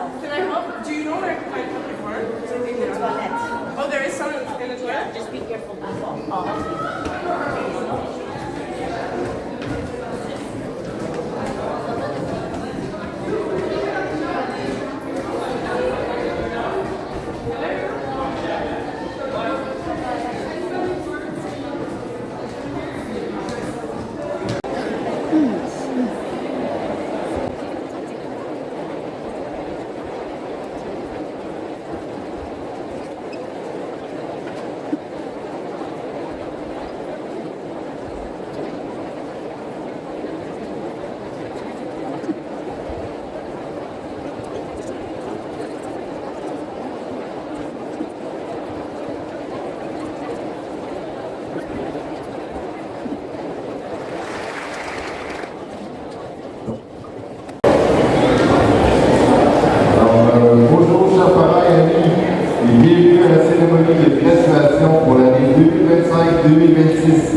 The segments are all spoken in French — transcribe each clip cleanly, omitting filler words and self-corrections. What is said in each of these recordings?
Can I help? Do you know where I can find public work? Something there. Toilet. Oh, there is some in the toilet? Just be careful. Oh, Bonjour chers parents et amis, et bienvenue à la cérémonie de graduation pour l'année 2025-2026.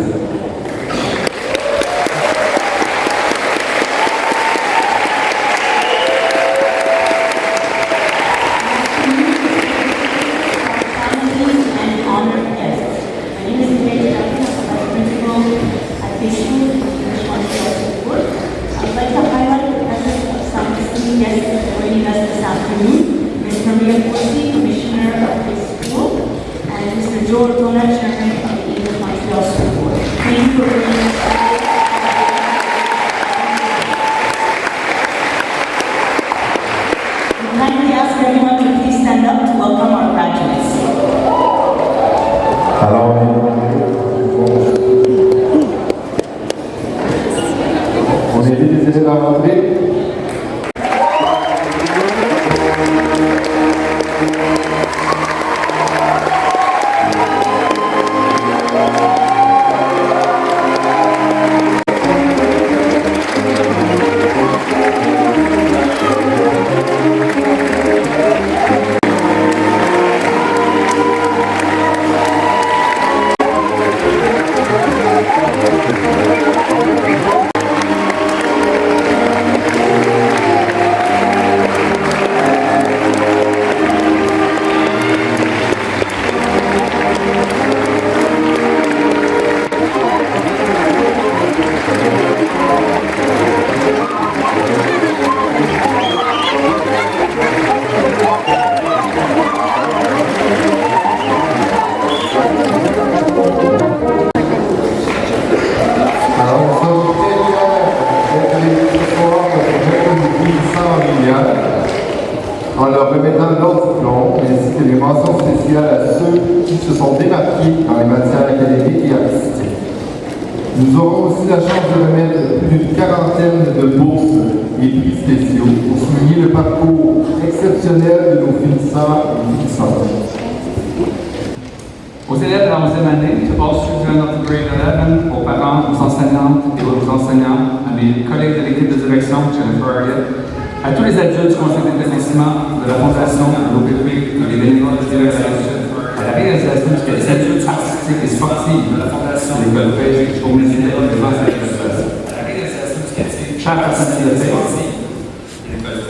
George Donner, Chairman of the English Montreal School Board. Thank you for bringing us I kindly ask everyone to please stand up to welcome our graduates. Alors, on invite les élèves à rentrer. En leur remettant leur diplôme, ainsi que les mentions spéciales à ceux qui se sont démarqués dans les matières académiques et artistiques. Nous aurons aussi la chance de remettre plus d'une quarantaine de bourses et prix spéciaux pour souligner le parcours exceptionnel de nos finissants et finissantes. Aux élèves de la 11e année, to all students of grade 11, aux parents, aux enseignantes et aux enseignants, à mes collègues de l'équipe de direction, Jennifer Harriet, à tous les adultes du conseil d'établissement, de la fondation, de l'OPP, des bénévoles de direction, à la réalisation des adultes artistiques et sportifs de la fondation, de l'école Page, au ministère de l'éducation. Chers participants,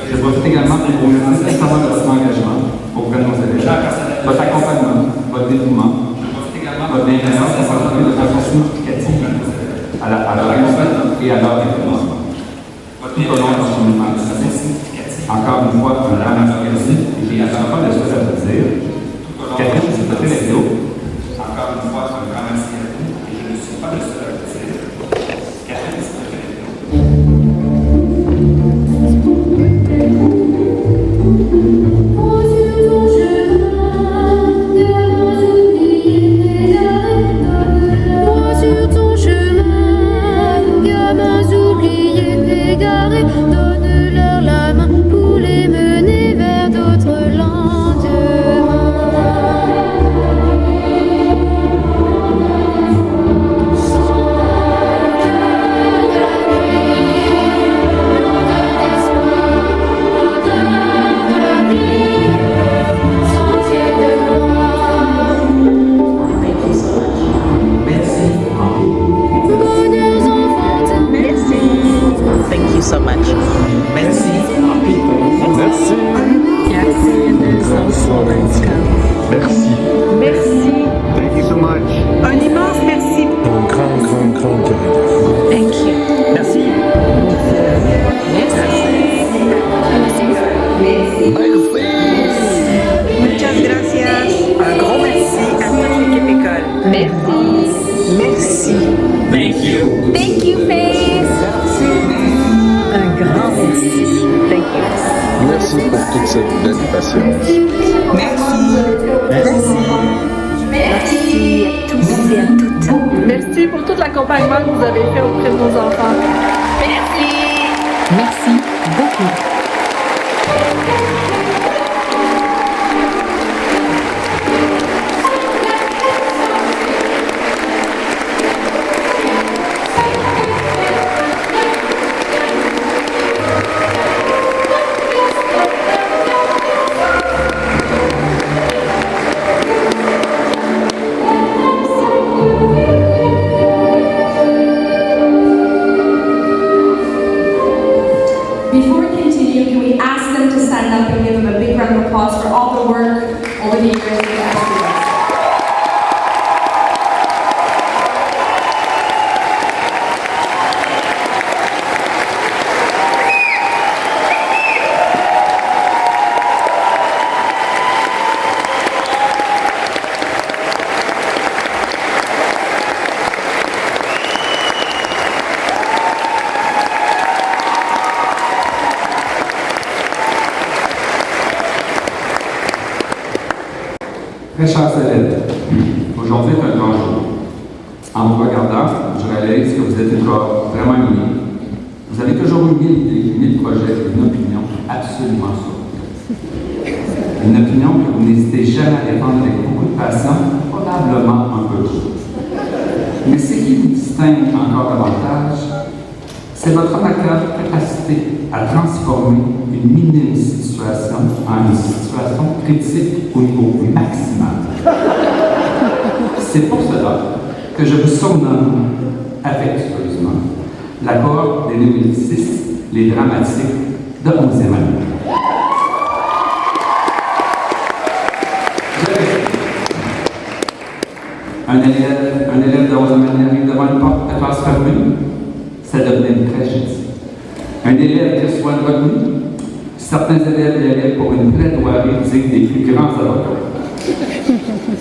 je profite également pour vous remercier sincèrement de votre engagement auprès de nos élèves, votre accompagnement, votre dévouement, votre bienveillance à s'entendre de façon significative à leur réussite et à leur développement. Tout au long de son humanité. Encore une fois, un grand merci et je n'ai pas de choses à vous dire. Catherine, c'est votre vidéo. Encore une fois, un grand merci à vous et je ne suis pas le seul à vous dire. Catherine, c'est votre Donne-leur la main pour les mener vers d'autres lendemains. so much. Merci. Merci. Merci. Merci. Thank you so much. Un immense merci. Un grand cœur. Thank you. Merci. Muchas gracias. Un gros merci à toute l'équipe école. Merci. Merci. Thank you. Thank you, Faith. Un grand merci. Thank you. Merci pour toute cette belle patience. Merci. Merci à tous et à toutes. Merci pour tout l'accompagnement que vous avez fait auprès de nos enfants. Merci. Merci beaucoup. Before we continue, can we ask them to stand up and give them a big round of applause for all the work over the years they've had with us. Très chers élèves, aujourd'hui est un grand jour. En vous regardant, je réalise que vous êtes un corps vraiment unis. Vous avez toujours eu 1000 idées, 1000 projets et une opinion absolument sûre. Une opinion que vous n'hésitez jamais à défendre avec beaucoup de passion, probablement un peu trop. Mais ce qui vous distingue encore davantage, c'est votre remarquable capacité à transformer une minime situation en une situation critique au niveau maximal. C'est pour cela que je vous surnomme affectueusement la cohorte des 2006, les dramatiques de 11e année. Un élève de 11e année arrive devant une porte de classe fermée, ça devenait une tragédie. Un élève qui reçoit une retenue, certains élèves y allaient pour une plaidoirie digne des plus grands avocats.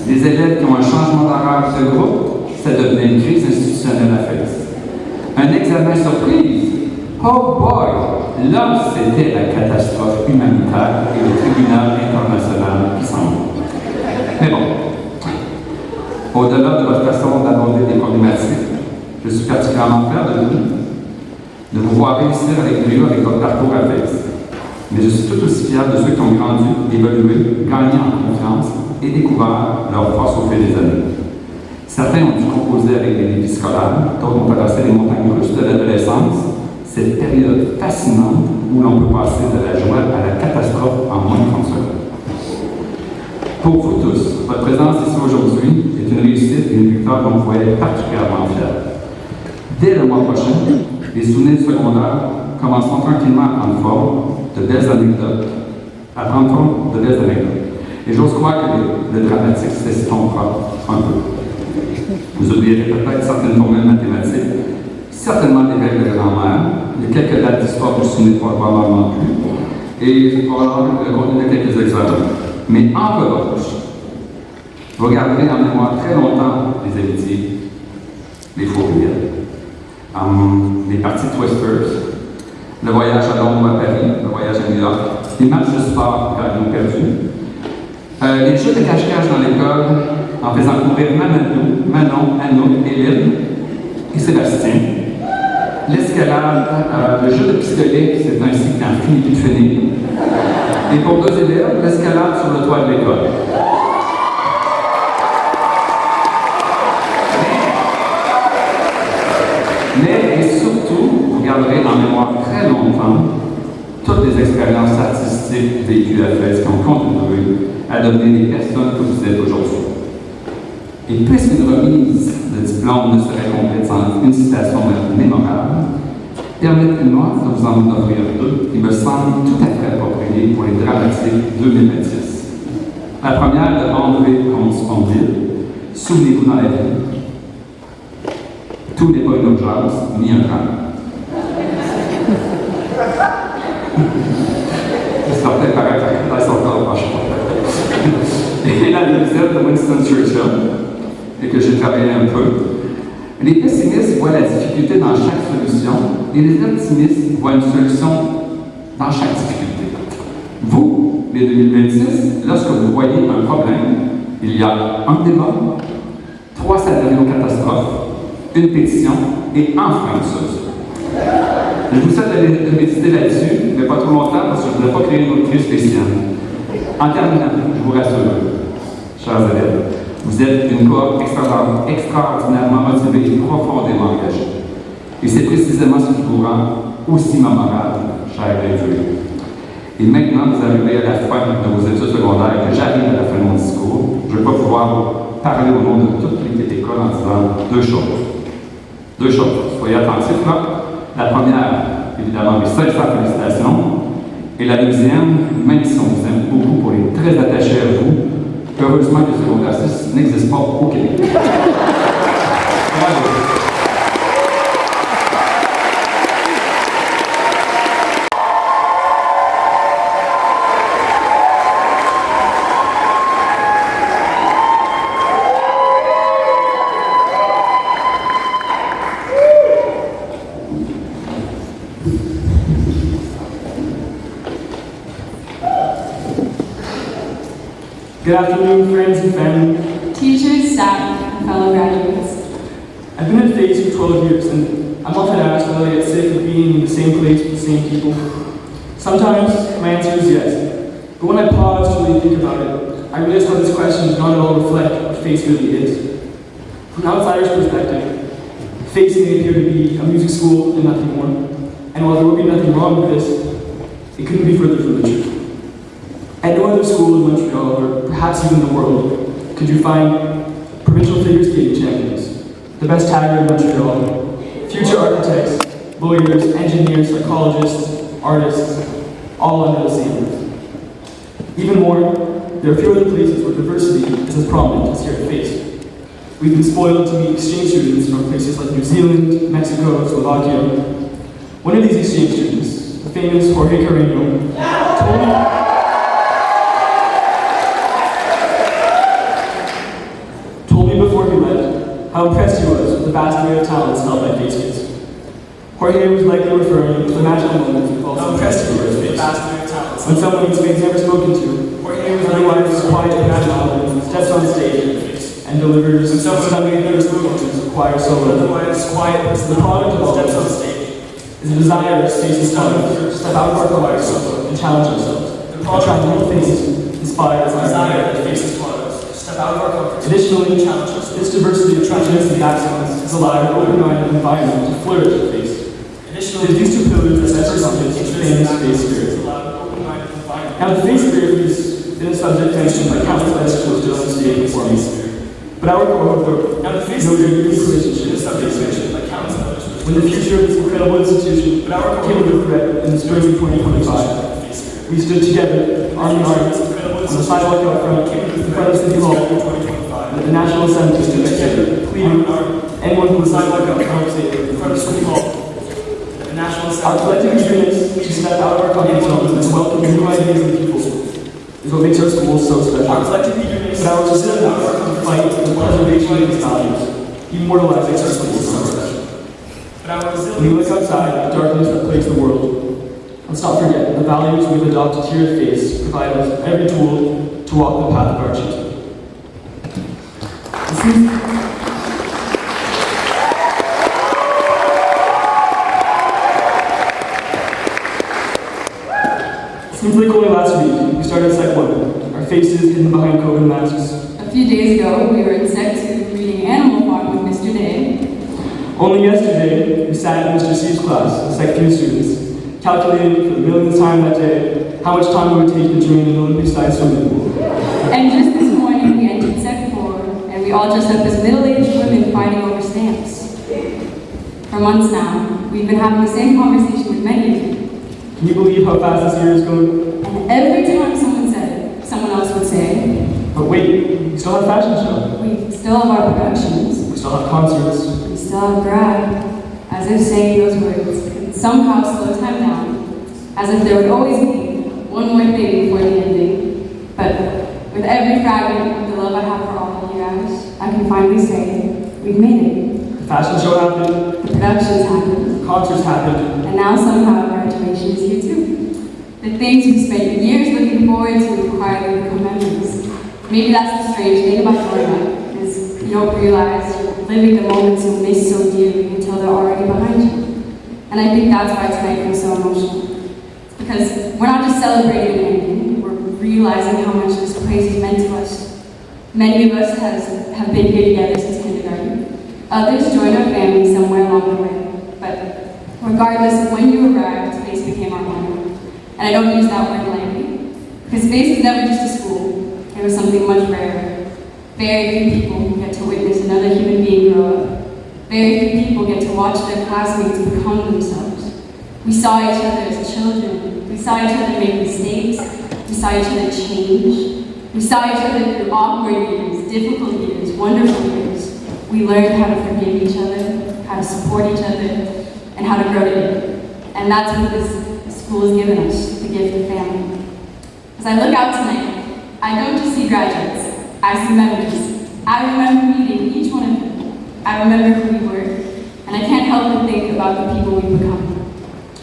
Des élèves qui ont un changement d'horaire de groupe, ça devenait une crise institutionnelle à faire. Un examen surprise, oh boy, là c'était la catastrophe humanitaire et le tribunal international qui s'en va. Mais bon, au-delà de votre façon d'aborder des problématiques, je suis particulièrement fier de vous voir réussir avec brio avec votre parcours à FES. Mais je suis tout aussi fier de ceux qui ont grandi, évolué, gagné en confiance et découvert leur force au fil des années. Certains ont dû composer avec des défis scolaires, d'autres ont traversé les montagnes russes de l'adolescence, cette période fascinante où l'on peut passer de la joie à la catastrophe en moins de 30 secondes. Pour vous tous, votre présence ici aujourd'hui est une réussite et une victoire dont vous pouvez être particulièrement fiers. Dès le mois prochain, les souvenirs secondaires commenceront tranquillement à prendre forme, de belles anecdotes, Et j'ose croire que le dramatique s'estompera un peu. Vous oublierez peut-être certaines formules mathématiques, certainement des règles de grammaire, il y a quelques dates d'histoire que vous ne vous souvenez probablement plus, et probablement le contenu de quelques examens. Mais en revanche, vous garderez en mémoire très longtemps les amitiés, les faux rires, les parties Twisters, le voyage à Londres à Paris, le voyage à New York, les matchs de sport que nous avons perdus, les jeux de cache-cache dans l'école en faisant courir Manon, Anouk, Hélène et Sébastien, l'escalade, le jeu de pistolet, c'est un cycle qui n'en finit plus de finir, et pour 2 élèves, l'escalade sur le toit de l'école. Mais, et surtout, vous garderez en mémoire très longtemps toutes les expériences artistiques vécues à FES qui ont contribué à devenir les personnes que vous êtes aujourd'hui. Et puisqu'une remise de diplôme ne serait complète sans une citation mémorable, Permettez-moi de vous en offrir deux qui me semblent tout à fait appropriées pour les dramatiques 2026. La première de André Comte-Sponville, Souvenez-vous dans la vie. Tout n'est pas une urgence, ni un drame. Ça peut paraître dans son corps, franchement. Et la deuxième de Winston Churchill, et que j'ai travaillé un peu. Les pessimistes voient la difficulté dans chaque solution, et les optimistes voient une solution dans chaque difficulté. Vous, les 2026, lorsque vous voyez un problème, il y a un débat, 3 scénarios catastrophes, une pétition et enfin une solution. Je vous souhaite de méditer là-dessus, mais pas trop longtemps parce que je ne voudrais pas créer une autre crise spéciale. En terminant, je vous rassure, chers élèves, vous êtes une cohorte extraordinairement motivée et profondément engagée. Et c'est précisément ce qui vous rend aussi mémorable, chers élèves. Et maintenant, vous arrivez à la fin de vos études secondaires, que j'arrive à la fin de mon discours. Je ne vais pas pouvoir parler au nom de toute l'équipe d'école en disant deux choses. Deux choses. Soyez attentifs là. La première, évidemment, mes sincères félicitations. Et la deuxième, même si on vous aime beaucoup pour les très attachés à vous, heureusement que le secondaire 6 n'existe pas au Québec. Bravo. Good afternoon, friends and family. Teachers, staff, and fellow graduates. I've been at FACE for 12 years, and I'm often asked whether I get sick of being in the same place with the same people. Sometimes my answer is yes, but when I pause to really think about it, I realize how this question does not at all reflect what FACE really is. From an outsider's perspective, FACE may appear to be a music school and nothing more, and while there would be nothing wrong with this, it couldn't be further from the truth. At no other school in Montreal, or perhaps even the world, could you find provincial figure skating champions, the best tagger in Montreal, future architects, lawyers, engineers, psychologists, artists, all under the same roof. Even more, there are few other places where diversity is as prominent as here at FACE. We've been spoiled to meet exchange students from places like New Zealand, Mexico, Slovakia. One of these exchange students, the famous Jorge Carreño, told me before he left how impressed he was with the vast array of talents held by FACE kids. Jorge was likely referring to the magical moments we call impressed he was with the vast array of talents when someone he's never spoken to, otherwise quiet and magical, steps on stage and delivers stunning performances of choir solo. The product of all this is a desire to face the step out of our choir solo and challenge ourselves, and try new things inspired by our face. Additionally, this diversity of traditions and accents has allowed an open-minded environment to flourish at FACE. It is these two pillars that represent the famous FACE spirit. Now, the FACE spirit has been a subject mentioned by countless lecturers just on stage before me. But our cohort noted a unique relationship with FACE. When the future of this incredible institution came under threat in the spring of 2025, we stood together, arm in arm, on the sidewalk out front, in front of City Hall, at the National Assembly, pleading anyone who was sidewalk out front, in front of City Hall. Our collective eagerness to step out of our comfort zones and welcome new ideas and people is what makes our school so special. But our resilience to fight for the preservation of these values immortalizes our school so special. When we look outside, the darkness that plagues the world, let's not forget the values we've adopted here at FACE provide us every tool to walk the path of our choosing. Seems like only last week we started Sec 1, our faces hidden behind COVID masks. A few days ago, we were in Sec 2 reading Animal Farm with Mr. Day. Only yesterday, we sat in Mr. C's class with Sec 3 students, calculating for the millionth time that day how much time it would take to drain an Olympic-sized swimming pool. And just this morning, we entered Sec 4, and we all dressed up as middle-aged women fighting over stamps. For months now, We've been having the same conversation with many of you. Can you believe how fast this year is going? And every time someone said it, someone else would say, But wait, we still have fashion show. we still have our productions, We still have concerts. we still have grad, as if saying those words could somehow slow time down, as if there would always be one more thing before the ending. But with every fragment of the love I have for all of you guys, I can finally say, we've made it. The fashion show happened. The productions happened, Concerts happened. and now somehow graduation is here too. The things we spent years looking forward to quietly become memories. Maybe that's the strange thing about growing up, is you don't realize you're living the moments you miss so dearly until they're already behind you. And I think that's why tonight feels so emotional. Because we're not just celebrating an ending, we're realizing how much this place has meant to us. Many of us have been here together since kindergarten. Others joined our family somewhere along the way. But regardless of when you arrived, space became our home. And I don't use that word lightly, because space is never just a school. It was something much rarer. Very few people get to witness another human being grow up. Very few people get to watch their classmates become themselves. We saw each other as children. We saw each other make mistakes. We saw each other change. We saw each other through awkward years, difficult years, wonderful years. We learned how to forgive each other, how to support each other, and how to grow together. And that's what this school has given us, the gift of family. As I look out tonight, I don't just see graduates, I see memories. I remember meeting each one of you. I remember who we were, and I can't help but think about the people we've become.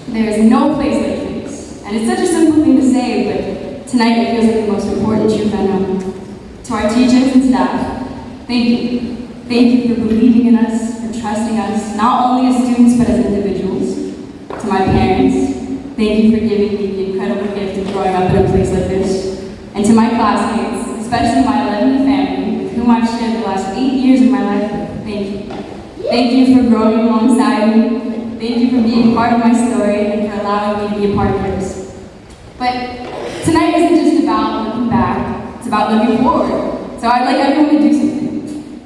There is no place like this, and it's such a simple thing to say, but tonight it feels like the most important truth I know. To our teachers and staff, thank you. Thank you for believing in us, for trusting us, not only as students, but as individuals. To my parents, thank you for giving me the incredible gift of growing up in a place like this. And to my classmates, especially my 11 family, with whom I've shared the last 8 years of my life, thank you. Thank you for growing alongside me. Thank you for being part of my story and for allowing me to be a part of yours. But tonight isn't just about looking back, it's about looking forward. So I'd like everyone to do something.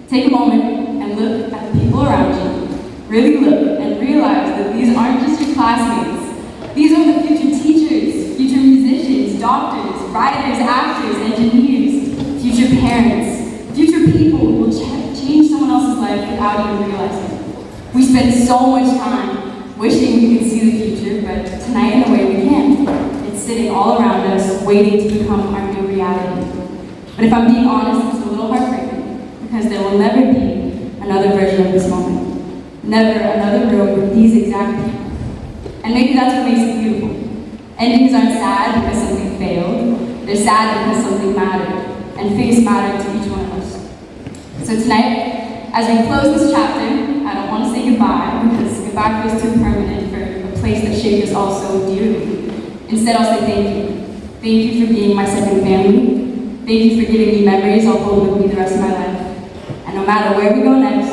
Take a moment and look at the people around you. Really look and realize that these aren't just your classmates. These are the future teachers, future musicians, doctors, writers, actors, engineers, future parents, future people who will change someone else's life without even realizing it. We spend so much time wishing we could see the future, but tonight in a way we can. It's sitting all around us, waiting to become our new reality. But if I'm being honest, it's a little heartbreaking, because there will never be another version of this moment. Never another room with these exact people. And maybe that's what makes it beautiful. Endings aren't sad because something failed. They're sad because something mattered. And face mattered to each one of us. So tonight, as we close this chapter, I don't want to say goodbye because goodbye feels too permanent for a place that shaped us all so dearly. Instead, I'll say thank you. Thank you for being my second family. Thank you for giving me memories I'll hold with me the rest of my life. And no matter where we go next,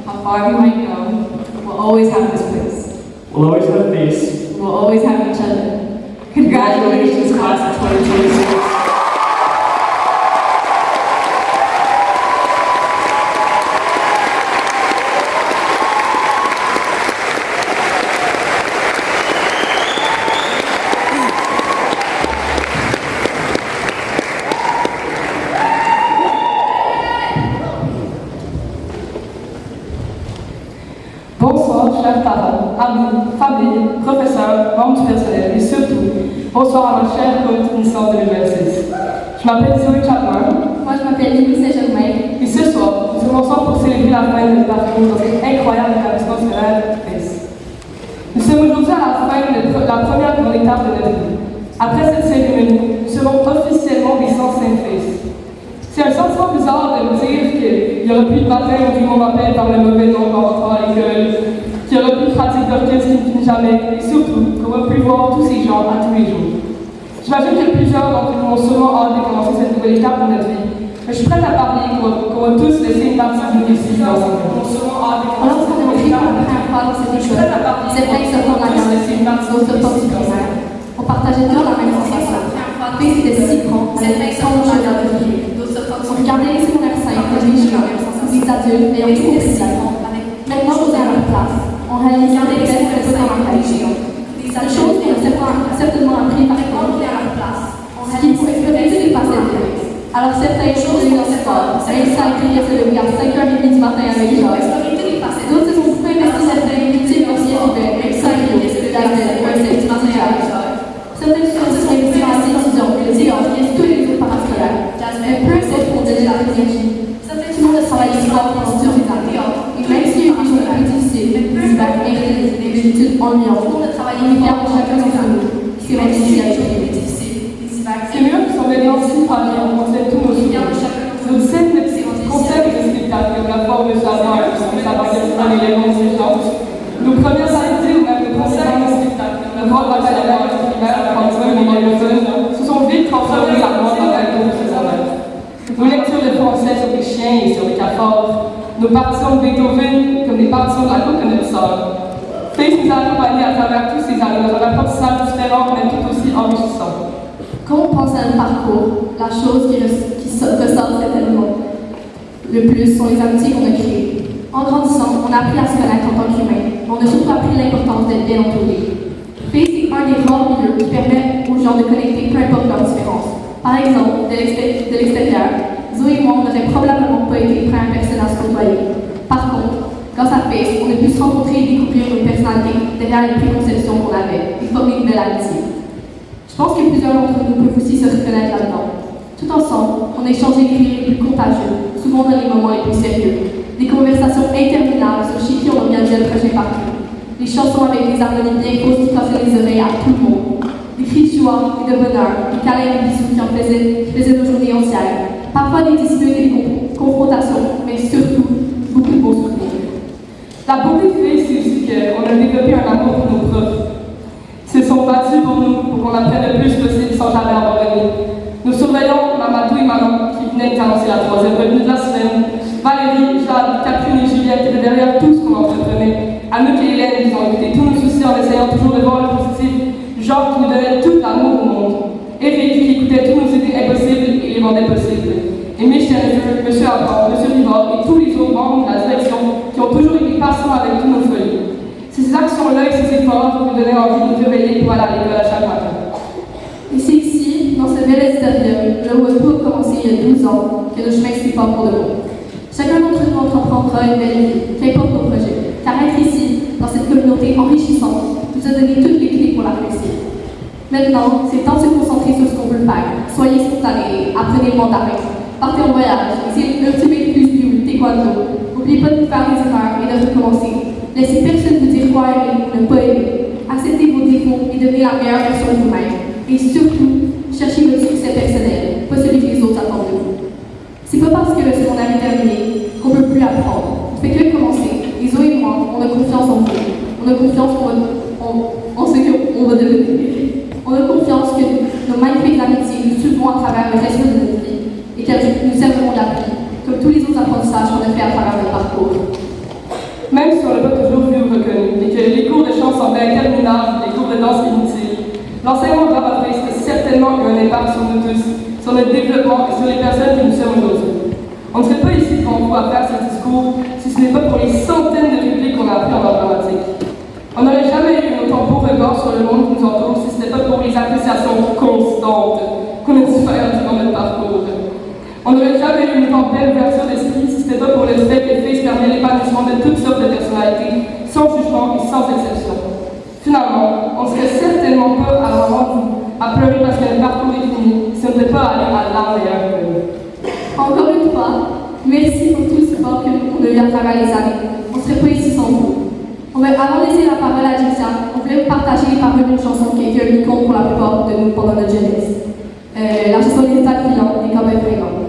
how far we might go, we'll always have this place. We'll always have a face. We'll always have each other. Congratulations, class of 2026. Bonsoir, chers parents, amis, famille, professeurs, membres du personnel et surtout, bonsoir à ma chère connaissance de l'université. Je m'appelle Zoé Chapman. Moi, je m'appelle Lisa Germain. Et ce soir, nous sommes ensemble pour célébrer la fin de notre parcours dans cet incroyable établissement scolaire FES. Nous sommes aujourd'hui à la fin de la première grande étape de notre vie. Après cette cérémonie, nous serons officiellement des 105 FES. C'est un sentiment bizarre de me dire qu'il n'y aura plus de matin où tout le monde m'appelle par le mauvais nom en rentrant à l'école, qu'il n'y aura plus de pratique d'orchestre qui ne finit jamais, et surtout qu'on va plus voir tous ces gens à tous les jours. J'imagine que plusieurs d'entre nous ont sûrement hâte de commencer cette nouvelle étape de notre vie, mais je suis prête à parier qu'on va tous laisser une partie de nous ici dans ce monde. Lorsqu'on est entré pour la première fois dans cette école, c'est vrai que ça prend la garde, d'autres portes du primaire. On partageait toujours la même sensation. Puis c'était si grand, c'est vrai que ça prend la garde de vie. On regardait les secondaires 5, les juniors, les adultes, et on tout aussi. Maintenant, on est à leur place. On réalisait des tests sans la qualité. Des choses qu'on a certainement appris par exemple à leur place. Ce qu'il faut explorer toutes les facettes de lui. Alors certaines choses de l'université, Alexa a écrit ce levier à 5h30 du matin avec Jacques. D'autres se sont beaucoup investis certaines multiples anciennes nouvelles, Alexa a écrit ce levier à 5h30 du matin avec Jacques. Certaines choses se sont investies à étudiants, le théâtre, et tous les autres parascolaires. Un peu c'est pour donner la énergie. Tout le monde a travaillé fort pendant toutes les années. Et même si une chose plus difficile, c'est pas mériter des études ennuyantes. Tout le monde a travaillé fort pour chacun d'entre nous. C'est même si la chose est difficile. Ces murs qui sont maintenant si fragiles, on concerne tous nos souvenirs. Nos scènes conservent le spectacle, comme la forme de savoir, le savoir quel les éléments séquences. Nos premières arrêtées ou même nos concerts de spectacle, la grande bataille à l'âge primaire, François et Miguel se sont vite transformées en grande bataille de ces élèves. Nos lectures de français sur les chiens et sur les cafards, nos partitions de Beethoven comme des partitions de la Coconut Song. Face nous a accompagnés à travers tous ces années dans un apprentissage différent mais tout aussi enrichissant. Quand on pense à un parcours, la chose qui ressort certainement le plus sont les amitiés qu'on a créées. En grandissant, on a appris à se connaître en tant qu'humain, mais on a surtout appris l'importance d'être bien entouré. Face est un des rares milieux qui permet aux gens de connecter peu importe leurs différences. Par exemple, de l'extérieur, Zoé et moi, on n'aurait probablement pas été prêts à personne à se côtoyer. Par contre, grâce à Face, on a pu se rencontrer et découvrir nos personnalités derrière les préconceptions qu'on avait et former une belle amitié. Je pense que plusieurs d'entre nous peuvent aussi se reconnaître là-dedans. Tout ensemble, on a échangé les rires les plus contagieux, souvent dans les moments les plus sérieux. Des conversations interminables sur chez qui on organisait le prochain parcours. Des chansons avec des harmonies bien grosses qui cassaient les oreilles à tout le monde. Des cris de joie et de bonheur, des câlins et des bisous qui faisaient nos journées entières. Parfois des disputes et des confrontations, mais surtout beaucoup de beaux souvenirs. La beauté de Face, c'est aussi qu'on a développé un amour pour nos profs. Ils se sont battus pour nous, pour qu'on apprenne le plus possible sans jamais abandonner. Nous surveillons Mamadou et Manon qui venaient d'annoncer la 3e revenue de la semaine. Valérie, Jade, Catherine et Juliette étaient derrière tout ce qu'on entreprenait. Anouk et Hélène, ils ont écouté tous nos soucis en essayant toujours de voir le positif. Jean qui nous donnait tout l'amour au monde. Eric qui écoutait tous nos idées impossibles et les rendait possibles. Et Michel, M. Abraham, M. Rivard et tous les autres membres de la direction qui ont toujours été patients avec tous nos folies. C'est ces actions-là et ces efforts qui nous donnaient envie de nous réveiller pour aller à l'école à chaque matin. Et c'est ici, dans ce bel extérieur, là où tout a commencé il y a 12 ans, que nos chemins se séparent pour de bon. Chacun d'entre nous entreprendra une belle vie, qu'importe nos projets. Car être ici, dans cette communauté enrichissante, nous a donné toutes les clés pour la réussir. Maintenant, c'est le temps de se concentrer sur ce qu'on veut faire. Soyez spontanés, apprenez le mandarin, partez en voyage, essayez l'Ultimate Plus View, taekwondo. N'oubliez pas de faire des erreurs et de recommencer. Laissez personne vous dire quoi aimer ou ne pas aimer. Acceptez vos défauts et devenez la meilleure version de vous-même. Et surtout, cherchez votre succès personnel, pas celui que les autres attendent de vous. C'est pas parce que le secondaire est terminé qu'on ne peut plus apprendre. On ne fait que commencer. Et Zoé et moi, on a confiance en vous. On a confiance en ce qu'on va devenir. On a confiance que nos magnifiques amitiés nous suivront à travers le reste de notre vie et qu'elles nous serviront d'appui, comme tous les autres apprentissages qu'on a fait à travers notre parcours. Même si on n'a pas toujours vu ou reconnu, et que les cours de chant semblaient interminables, les cours de danse inutiles, l'enseignement de la Face a certainement eu un impact sur nous tous, sur notre développement et sur les personnes que nous sommes aujourd'hui. On ne serait pas ici devant vous à faire ce discours si ce n'est pas pour les centaines de répliques qu'on a appris en art dramatique. On n'aurait jamais eu un autant beau regard sur le monde qui nous entoure si ce n'était pas pour les appréciations constantes qu'on a dû faire durant notre parcours. On n'aurait jamais eu une autant belle ouverture d'esprit si ce n'était pas pour le fait que Face permet l'épanouissement de toutes sortes de personnalités, sans jugement et sans exception. Finalement, on ne serait certainement pas à l'avant à pleurer parce que le parcours est fini si on n'était pas allé à l'intérieur de nous. Encore une fois, merci pour tout le support que nous avons eu à travers les années. On ne serait pas ici sans vous. Avant de laisser la parole à Jessia, on voulait vous partager les paroles d'une chanson qui a été un icône pour la plupart de nous pendant notre jeunesse. La chanson des états filants, des Campbell Fringants.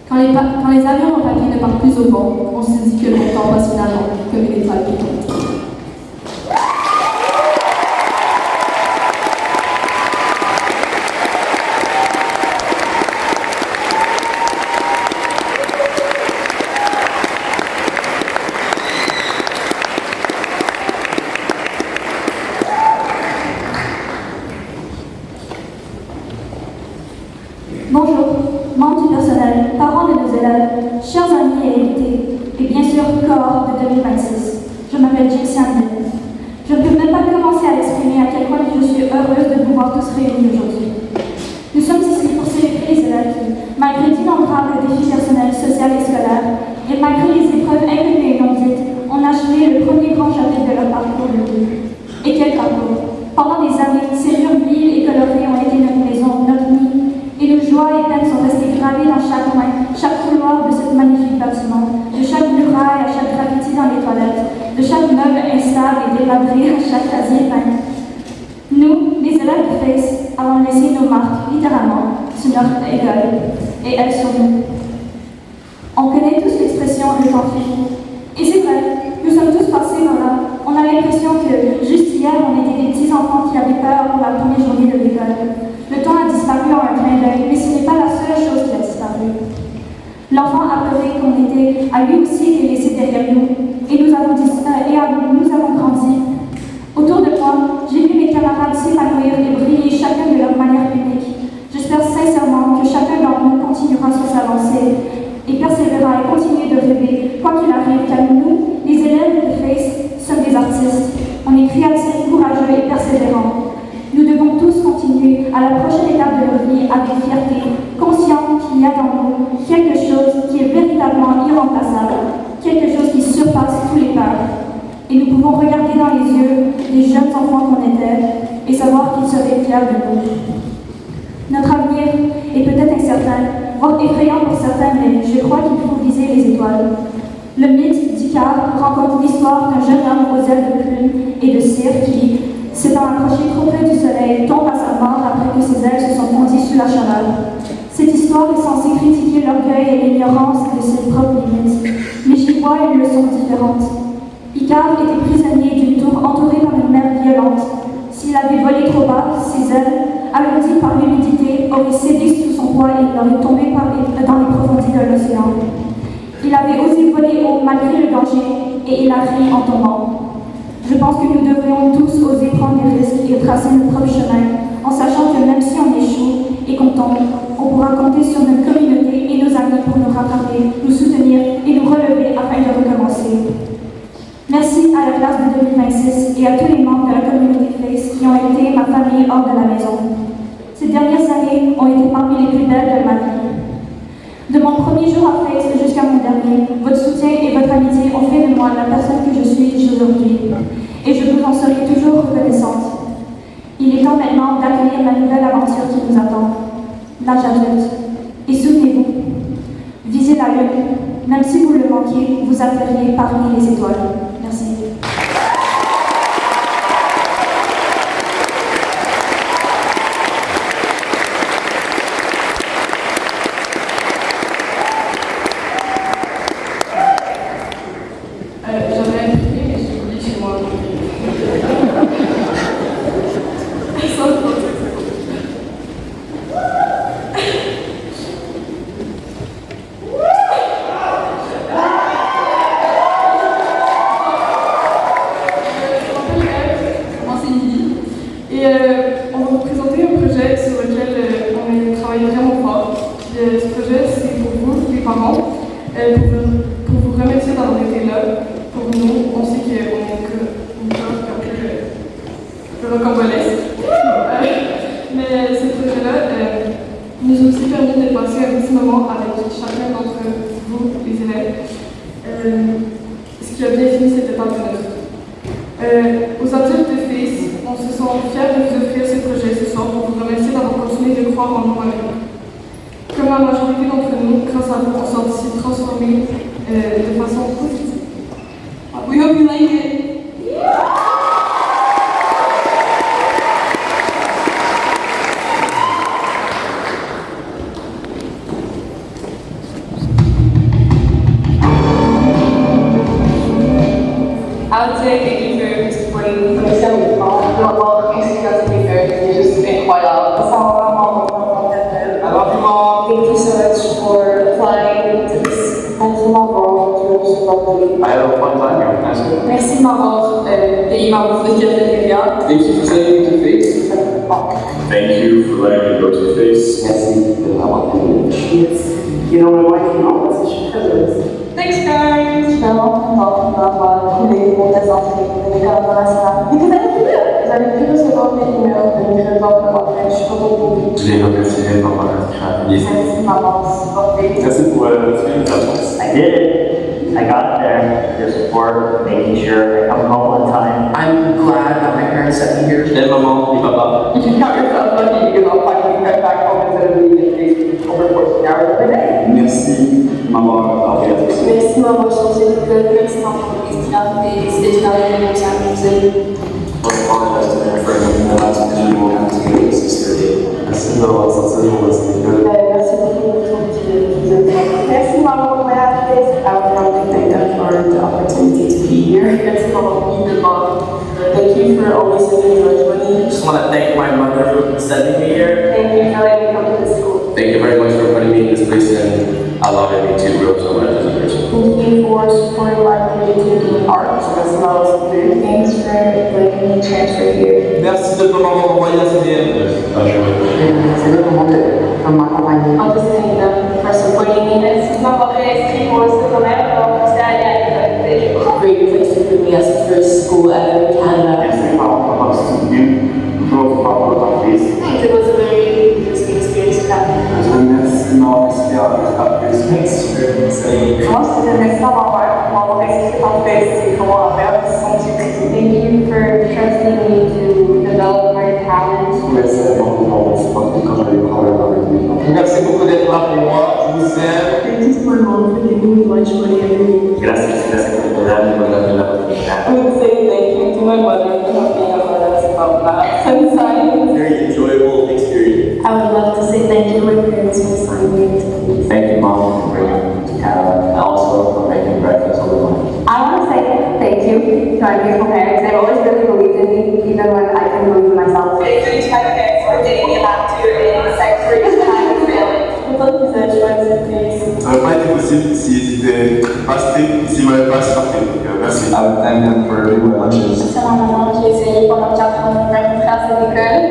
Quand les avions en papier ne partent plus au vent, on se dit que le temps passe finalement comme une étoile qui tombe. Bonjour, membres du personnel, parents de nos élèves, chers amis et invités, et bien sûr corps de 2026. Je m'appelle Jessia. Je ne peux même pas commencer à l'exprimer à quel point je suis heureuse de pouvoir tous réunir aujourd'hui. Nous sommes ici pour célébrer les élèves qui, malgré d'innombrables défis personnels, sociaux et scolaires, et malgré les épreuves inconnues et non dites, ont achevé le premier grand chapitre de leur parcours de vie. Et quel parcours! Pendant des années, ces murs vives et colorés ont été notre maison, notre nid, et nos joies et peines sont restées gravées dans chaque coin, chaque couloir de ce magnifique bâtiment, de chaque muraille à chaque graffiti dans les toilettes, de chaque meuble instable et délabré à chaque casier peint. Nous, les élèves de FACE, avons laissé nos marques, littéralement, sur notre école, et elles sur nous. On connaît tous l'expression « le temps file ». Et c'est vrai, nous sommes tous passés par là. On a l'impression que, juste hier, on était des petits-enfants qui avaient peur pour la première journée de l'école. Le temps a disparu en un clin d'œil, mais ce n'est pas la seule chose qui a disparu. L'enfant apeuré qu'on était a lui aussi été laissé derrière nous, et nous avons grandi. Autour de moi, j'ai vu mes camarades s'épanouir et briller chacun de leur manière unique. J'espère sincèrement que chacun d'entre nous continuera sur sa lancée et persévérera et continuer de rêver, quoi qu'il arrive, car nous, les élèves de FACE, sommes des artistes. On est créatifs, courageux et persévérants. Nous devons tous continuer à la prochaine étape de leur vie avec fierté, conscients qu'il y a dans nous quelque chose qui est véritablement irremplaçable, quelque chose qui surpasse tous les peurs. Et nous pouvons regarder dans les yeux des jeunes enfants qu'on était et savoir qu'ils seraient fiers de nous. Notre avenir est peut-être incertain, voire effrayant pour certains, mais je crois qu'il faut viser les étoiles. Le mythe d'Icare rencontre l'histoire d'un jeune homme aux ailes de plume et de cire qui, s'étant approché trop près du soleil, tombe à sa mort après que ses ailes se sont fondies sous la chaleur. Cette histoire est censée critiquer l'orgueil et l'ignorance de ses propres limites, mais j'y vois une leçon différente. Icare était prisonnier d'une tour entourée par une mer violente. S'il avait volé trop bas, ses ailes, alourdies par l'humidité, auraient cédé sous son poids et il aurait tombé dans les profondeurs de l'océan. Il avait osé voler haut malgré le danger et il a ri en tombant. Je pense que nous devrions tous oser prendre des risques et tracer notre propre chemin, en sachant que même si on échoue et qu'on tombe, on pourra compter sur notre communauté et nos amis pour nous rattraper, nous soutenir et nous relever afin de recommencer. Merci à la classe de 2026 et à tous les membres de la communauté FACE qui ont été ma famille hors de la maison. Ces dernières années ont été parmi les plus belles de ma vie. De mon premier jour à FACE jusqu'à mon dernier, votre soutien et votre amitié ont fait de moi la personne que je suis aujourd'hui. Et je vous en serai toujours reconnaissante. Il est temps maintenant d'accueillir la nouvelle aventure qui nous attend, l'âge adulte. Et souvenez-vous, visez la lune, même si vous le manquez, vous atterriez parmi les étoiles. Merci. J'aimerais imprimer, mais j'ai oublié chez moi. On va vous présenter un projet sur lequel on travaille vraiment fort. Ce projet, c'est pour vous, les parents, pour vous remercier d'avoir été là. Pour nous, on sait qu'on est un peu rocambolesque. Mais ce projet-là nous a aussi permis de passer un petit moment avec chacun d'entre vous, les élèves, ce qui a bien fini cette étape de notre vie. Aux adultes de FACE, on se sent fiers de vous offrir ce projet ce soir pour vous remercier d'avoir continué de croire en nous avec nous. Comme la majorité d'entre nous, grâce à vous, on s'en décide transformés de façon positive. We hope you like it! I would say thank you for supporting the Assembly. It's just been quite a I love you, Mom. Thank you so much for applying to this. Merci, maman. I had a fun time here. Nice. Merci, maman. Et maman, for the cafétéria. Thank you for saying to FACE. Thank you for letting me go to FACE. Merci de l'avoir fait. You know, my wife and all, it's a Thanks, guys. Je suis vraiment contente d'avoir trouvé mon entrées de l'école internationale. Et vous avez pu recevoir mes emails de mes présents en fait. Je suis contente pour vous. Je l'ai remercié pour ma créativité. Merci maman, supporter. Merci pour l'expérience. I did it. I got there. Your support, making sure I come home on time. I'm glad that my parents sent me here. Je l'aime maman et papa. You can count yourself lucky because I'll finally get back home instead of being in the over 14 hours every day. Merci, maman, Merci maman, je suis l'école. Merci maman, c'était une année de bien. I apologize to my friend and the last vision we'll have to get at 6:30. Merci d'avoir sorti mon l'école. Merci beaucoup pour ton petit Merci maman pour my happiness. I would like to thank them for the opportunity to be here. Merci maman, thank you for always sending George money. I just want to thank my mother for sending me here. Thank you for letting me come to the school. Thank you very much for putting me in this place and allowing me to grow so much as a person. Thank you for supporting my creativity and art as well as food. Thanks for letting me transfer here. Merci de m'avoir envoyé à CDM. C'est le moment de m'accompagner. I'll just thank them for supporting me. Merci de m'avoir inscrit pour ce domaine. Great place to put me as the first school ever in Canada. Merci maman pour soutenir, toujours pas pour ta fils. It was a very interesting experience to have. Je remercie mon expérience après ce expérience. Moi, c'est un excellent moment pour m'avoir inscrit en fait. C'est comment la faire. Thank you for trusting me to develop my talents. Merci beaucoup pour votre quand j'avais parlé avec lui. Merci beaucoup d'être là pour moi. Je vous aime. Thank you for giving me much money every week. Gracias por darme la oportunidad. I would say thank you to my mother for not being a hard about math and science. Very enjoyable experience. I would love to say thank you to my parents for signing me to the Thank you, Mom, for bringing me to Canada and also for making breakfast all the morning. I want to say thank you to my beautiful parents. They've always really believed in me, even when I couldn't believe in myself. Thank you to my parents for getting me back to in secondary time and failing. Ça n'aurait pas été possible si c'était pas strict, s'il ne m'avait pas supporté. Merci. I would thank them for doing my lunches. C'est ma maman qui a essayé pendant 4 ans de me faire à cette école.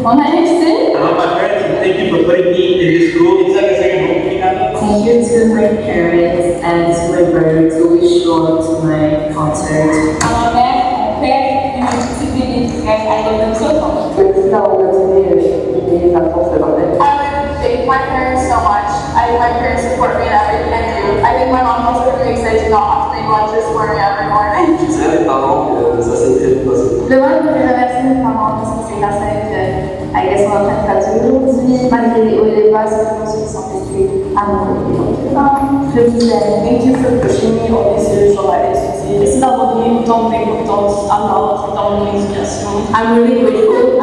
On a réussi. I love my parents and thank you for putting me in this school. It's like a second home for me now. Thank you to my parents and to my brother to always show up to my concerts. À ma mère, mon père et mes petites bébés. I love them so much. Merci d'avoir motivé les vacances de l'année. I would thank my parents so much. My parents support me in everything I do. I think my mom is really excited to not have to make lunches for me every morning. C'est mes parents que ça s'est très possible. Le monde de remercier mes parents parce que c'est grâce à eux que I guess on est en train de faire aujourd'hui, malgré les hauts et les bas, c'est vraiment ceux qui sont restés amoureux. Je vous aime. Thank you for pushing me all these years while I étudiais. Merci d'avoir donné autant d'importance à l'art dans mon éducation. I'm really grateful. I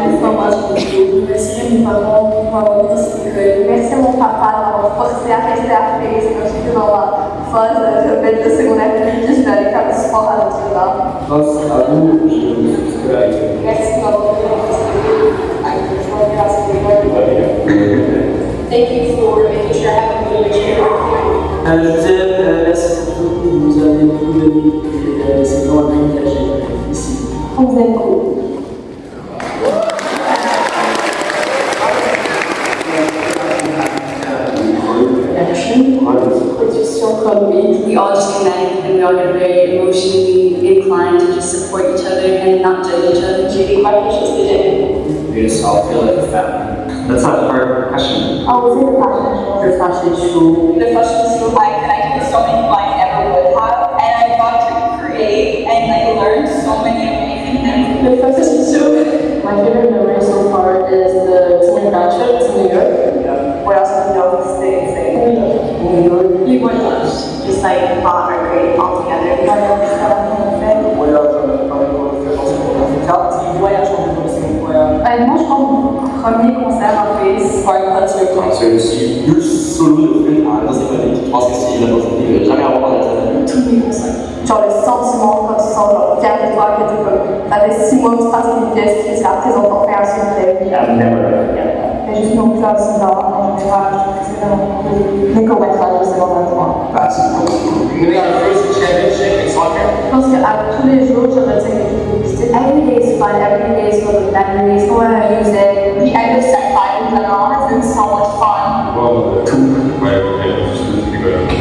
do so much for you. Merci à mes parents pour m'avoir mis dans cette école. Merci à mon papa d'avoir forcé à rester à faire quand j'étais dans la phase de secondaire, je vais aller faire du sport à Notre-Dame. Grâce à vous, je suis scolarisé. Merci de m'avoir donné Thank you for making sure I have a good experience. Je vous aime, merci pour tout. Vous avez beaucoup donné et c'est vraiment un privilège d'être ici. On vous aime beaucoup. Production comme We all just connect and we all get very emotionally inclined to just support each other and not judge each other. j'ai des quelque chose que j'aime. We just all feel like a family. That's not a hard question. I was in the fashion show. The fashion show I connected with so many people I never would have, and I got to create and learn so many amazing things. The fashion show. My favorite memory so far is the summer grad trip to New York. Where else in New York State? New York. You went just like fun or great all together. Moi, je pense mon premier concert en fait, C'est le solo de Fred dans ses chroniques. Je pense que c'est la chose que jamais avoir parlé de ça. Tous mes concerts. Genre le sentiment quand tu sens genre fier de toi que t'es comme t'avais 6 mois que tu passes une pièce qui se la présente pour faire un succès. I've never forget that. Mais juste non plus en général, c'est vraiment cool. Mais qu'on va faire c'est vraiment toi. We got our first championship in soccer. Je pense qu'à tous les jours, je retiens quelque chose. Every day is fun, every day is full of memories, music. The end of Sec 5 in general has been so much fun. Well, tout, ouais, je suis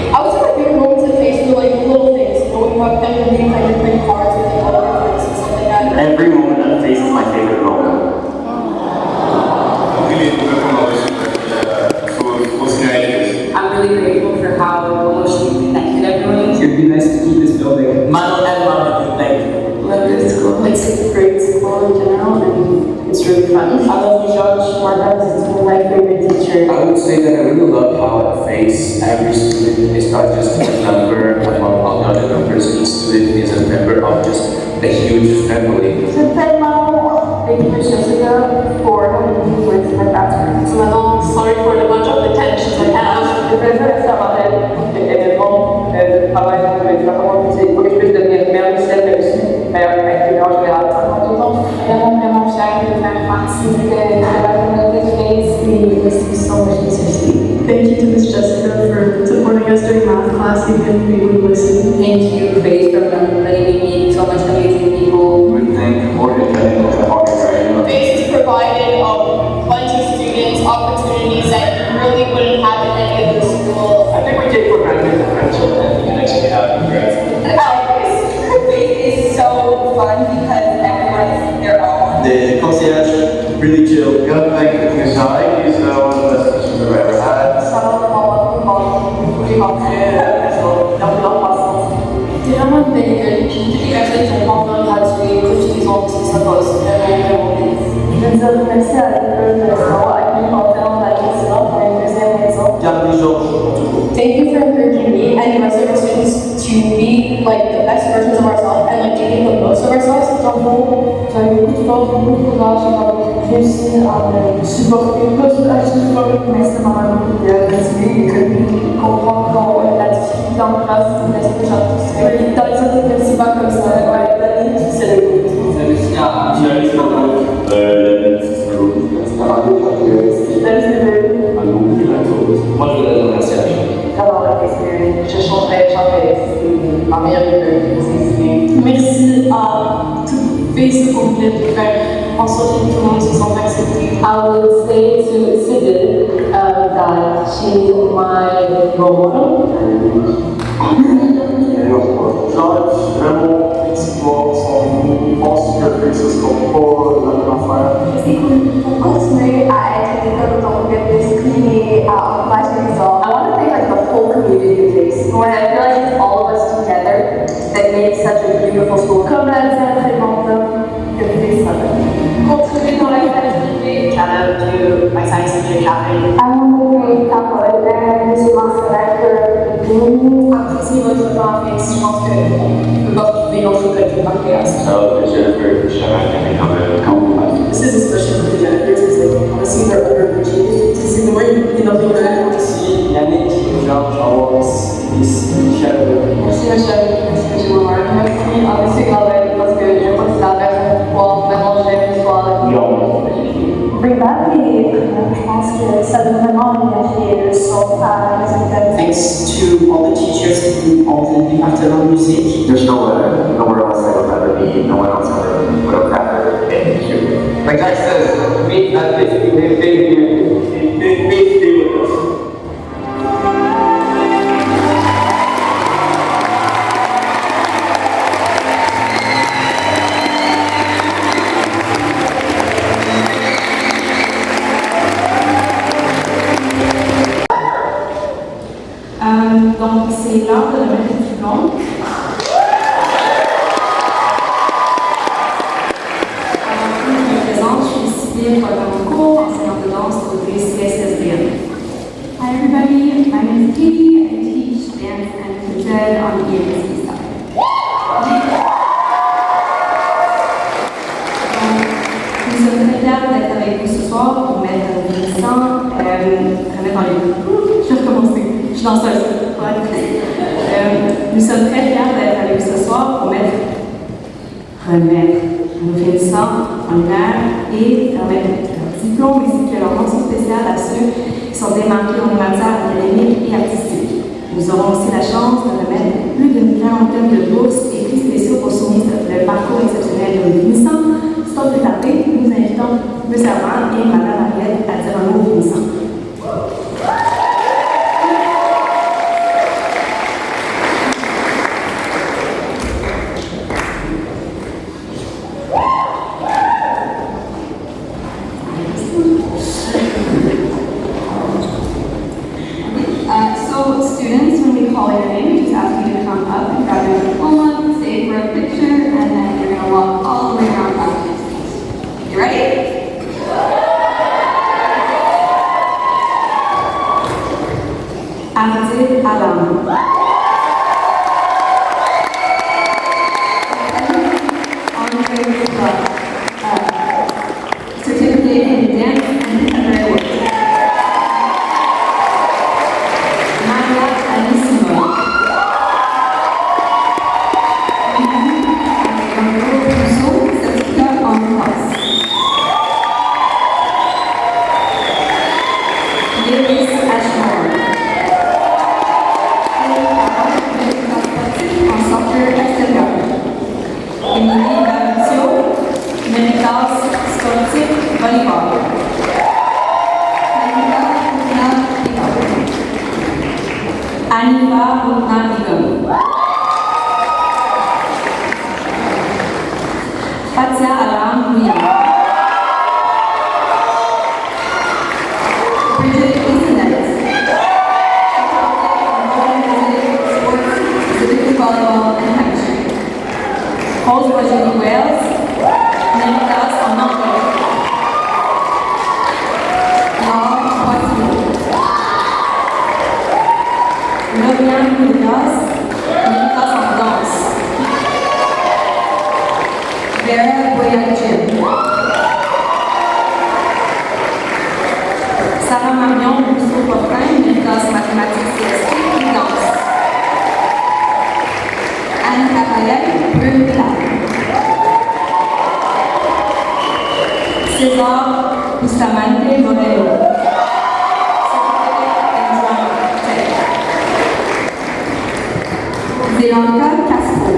I would say that I really love how at FACE every student is not just a number among all the other numbers. Each student is a member of just a huge family. Thank you, Ms. Jessica, for helping me with my bachelor's. Maintenant, sorry for the bunch of detentions I have. Le plaisir est Samarel, événement de travail avec la communauté pour que je puisse devenir meilleur lycéenne, mais aussi meilleur étudiant en général. Vraiment fière de faire partie de la communauté de FACE et je suis so much easier. Thank you to Ms. Jessica for supporting us during math class, even if we would listen. Thank you, FACE, for letting me meet so much amazing people. We thank Jorge FACE has provided a bunch of students opportunities that you really wouldn't have in any other school. I think we take for granted the friendship that you can actually have in grad school. FACE is so fun because everyone is their own. The concierge, really chill. We gotta thank Mishai, he's one of the best teachers we've ever had. C'est vraiment une belle école, puis toutes les personnes qui ont pas encore gradué, continuons parce que ça passe vraiment bien. Je veux dire merci à l'école de savoir accueillir en termes d'admission pour une deuxième maison. Gardez Georges, toujours. Thank you for encouraging me and the rest of our students to be like the best versions of ourselves and like taking the most of ourselves. Vous avez beaucoup de force, beaucoup de courage, vous avez réussi à me supporter, Merci maman de motiver et que comprendre qu'on la difficulté en classe, l'esprit artistique. Dans les autres écoles, c'est pas comme ça. Ouais, l'année, c'est le but. Moi, je voudrais remercier à Alors, je changerais c'est ma meilleure école. Merci à toute FACE complète de faire en sorte que tout le monde se sente accepté. I would say to Sydney that she's my role model. Georges, vraiment, merci pour son Je pense que FACE comme pas la même affaire. C'est cool pour continuer à être une école autant d'esprit et à encourager les autres. I want to thank like the whole community of FACE. When I feel like it's all of us together that make such a beautiful school. Comme l'a dit un très bon homme, que FACE Contribuer dans la créativité. Shout out to my science teacher, Catherine. I want to thank our Mr. Master Director. Apprécier votre temps à FACE, je pense qu'on peut pas trouver d'autres écoles qui marquent à ça. So, Jennifer, shout out to me on the compliment. This is especially for the Janitors, because like, honestly, they're underappreciated. C'est the way you know people that Merci Yannick, Georges, Owens, Michel. Merci Michel, merci Omar. Merci à M. Gravel parce que je crois que c'est la raison pour vraiment j'aime l'histoire. Reba, et je pense que ça donne vraiment énergie et son à résultat. Thanks to all the teachers involved in the Afternoon music. There's nowhere else I would rather be, no one else would have rather been here. Like Jack says, meet that big stay with us. Donc, c'est l'heure de remettre le diplôme. Alors, je me présente, je suis Sylvie Poivancourt, enseignante de danse au CSSDM. Hi everybody, my name is Katie. I teach dance and phys ed on the ESC side. Nous sommes très fiers d'être avec vous ce soir pour mettre Vincent, remettre en ligne. Je vais recommencer, je suis danseuse. Nous sommes très fiers d'être avec vous ce soir pour remettre nos finissants en lumière et remettre leur diplôme ainsi que leur mention spéciale à ceux qui sont démarqués dans les matières académiques et artistiques. Nous aurons aussi la chance de remettre plus d'une quarantaine de bourses et prix spéciaux pour soutenir le parcours exceptionnel de nos finissants. Sans plus tarder, nous invitons M. Servan et Mme Mariette à dire un mot aux finissants. So students, when we call your name, we just ask you to come up and grab your diploma, stay for a picture, and then you're going to walk all the way around back to your seat. You ready? Ardit Alam. Honorary certificate in dance and contemporary work. Maya Anissimo. Certificat en France. Lewis Ashmore. En soccer extérieur. Émilie Davidio, Méritas sportif volleyball. Aniva Rutna-Bigam. Fatia Alam Bouyan. Bridget Bissonnette. Volleyball and hiking. Rose Virginie Wales, Méritas en anglais. Laure Poitiers. Lauriane Méritas, Méritas en danse. Vera Boyachin. Sarah Marion Rousseau-Portin, Méritas mathématiques CST et danse. Anne Raphaël Brun-Pilar. César Bustamante Moreno. Zelanka Castro.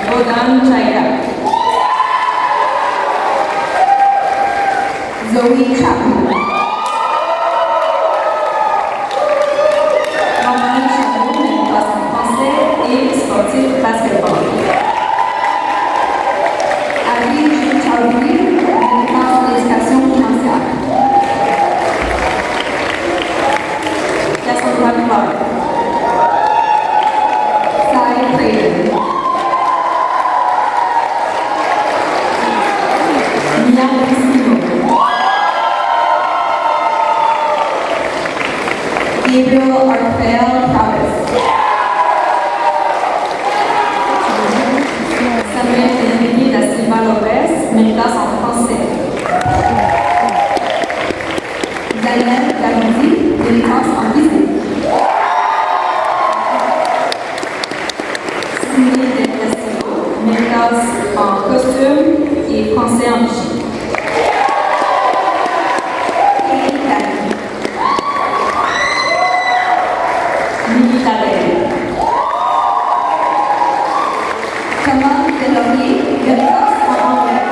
Bodan Chaira. Zoe Chapman. Roman Chateau, Méritas en français et sportif basketball. Ali Chaudhry, Méritas en éducation financière. Cassandra Clark. Sai Craven. Mia Cristino. Gabriel Arfel Travis. Samuel Enrique da Silva Lopez, Méritas en français. Daniel Davidi, Méritas en physique. Cindy Del Castillo, Méritas en costume et français en chine. Comment Delaurier, Méritas en anglais.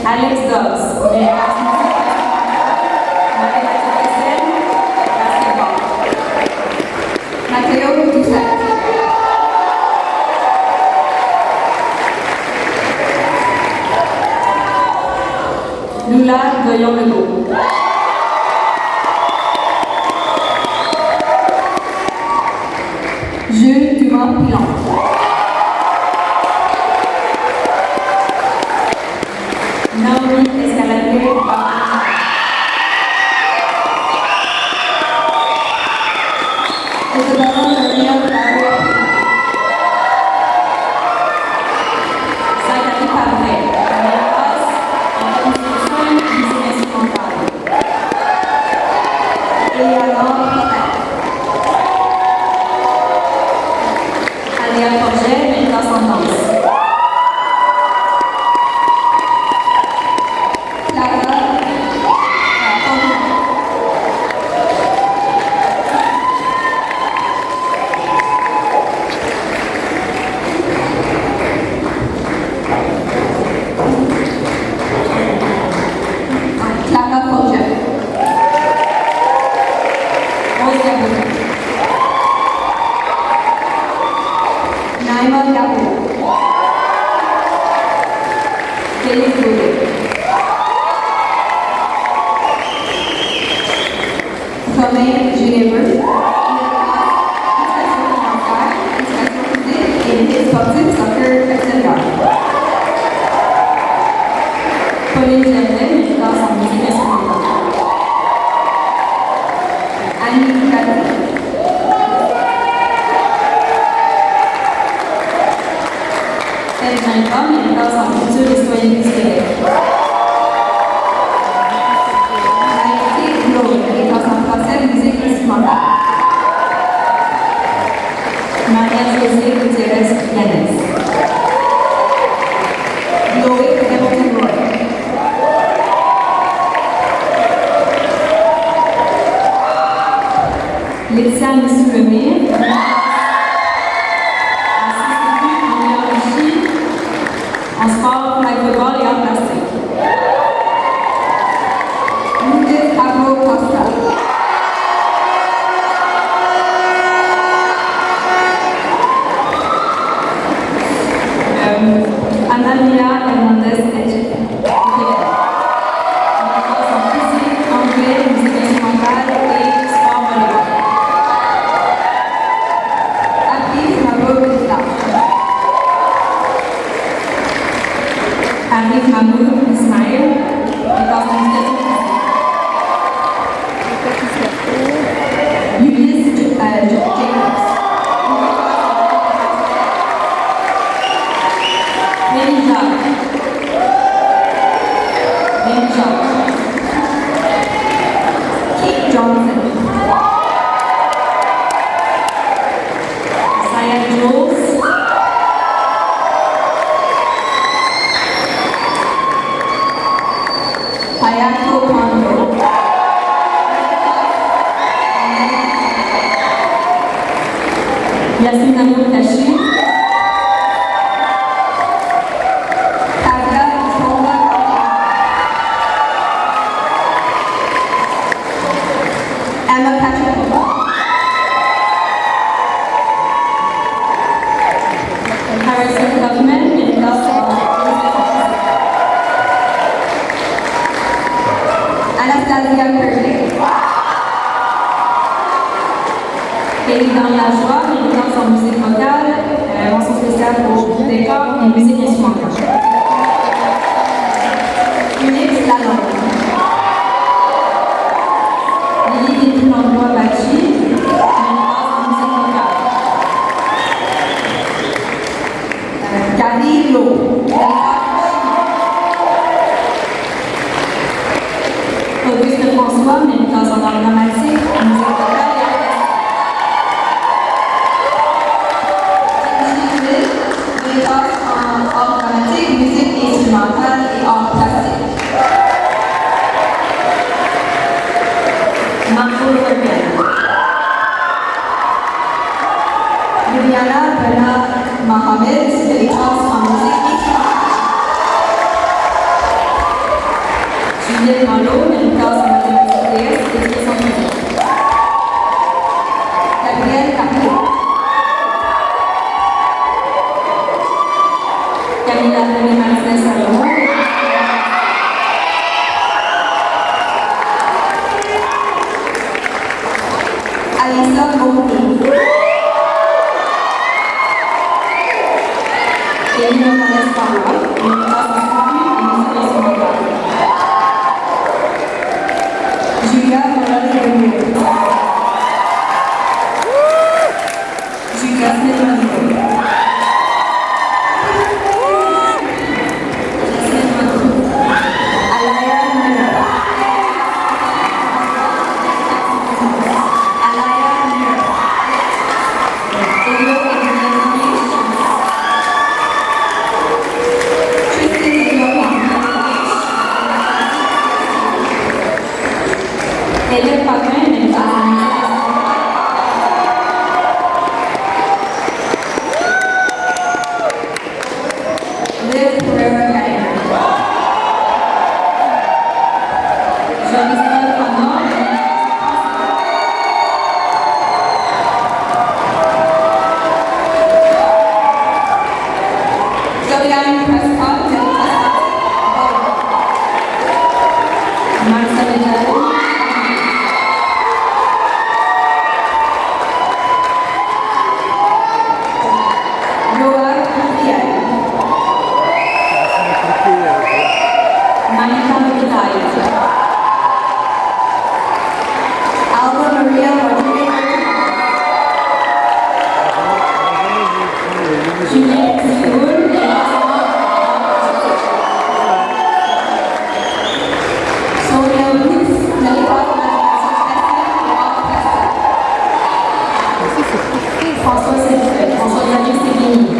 Alex Dobbs, Méritas mathématiques SL, basketball. Matteo Doucet. Lula Goyon-Legault. Jules Dumas-Pilon. Naomi Escalante. Isabella Maria Barrio. Zachary Padre. Méritas en construction et business comptable. Eleanor Potter. Alia Forget, Méritas en danse. citoyenneté du Québec. Maïté Claude, étant en français musique instrumentale. Maria-Josée Gutiérrez Yanez. Chloé Hamilton Roy. Laetitia Missou-Lemire. En sport, flag football et en plastique. Judith Pablo Costa. Analia Hernandez Etche. En physique, anglais, musique instrumentale et sport volleyball. Apri Pablo Costa. Arif Mahmoud Ismail, étant en Julius Jacobs. Mary Jacques. Kate Johnson. Saya Jules. Hayato Kondo. Yasmina Mutashi. Emma Patrick. Harrison Huffman, Anastasia Curley. Kelly dans la joie, militante en musique vocale, mention spéciale pour décor et musique instrumentale. Unix Lalonde. Lily Villandroy Bachi, militante en musique vocale. Gary Lowe. Auguste François, militante en art dramatique, musique vocale et en art dramatique, musique instrumentale et art plastique. Marco Lopez. Juliana Bernard Mohamed, militante en musique instrumentale. Juliette Malo, militante en mathématiques et éducation physique. Gabrielle Capot. Camila René Martinez Salomon. Alissa Mourni. François-Xavier Sévigny.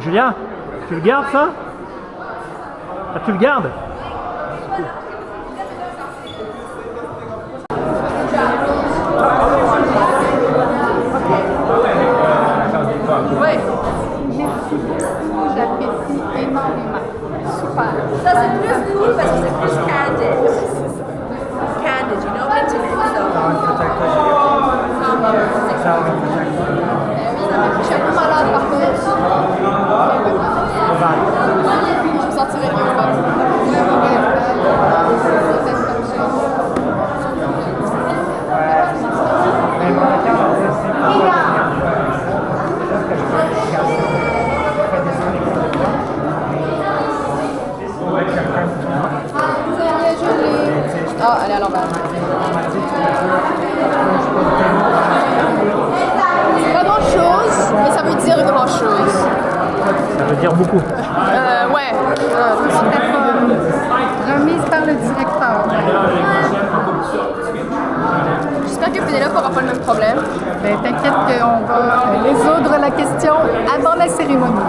Julien, tu le gardes ça? Ah, tu le gardes? Oui. Merci beaucoup, j'apprécie énormément. Super. Ça c'est plus cool parce que c'est plus candid. Candid, you know, intimate. Je suis un peu malade par contre. Je me sentirais mieux. Ah, elle est à l'envers. C'est pas grand chose, mais ça veut dire grand chose. Ça veut dire beaucoup. Ouais. Remise par le directeur. J'espère que Pénélope n'aura pas le même problème. Ben, t'inquiète qu'on va résoudre la question avant la cérémonie.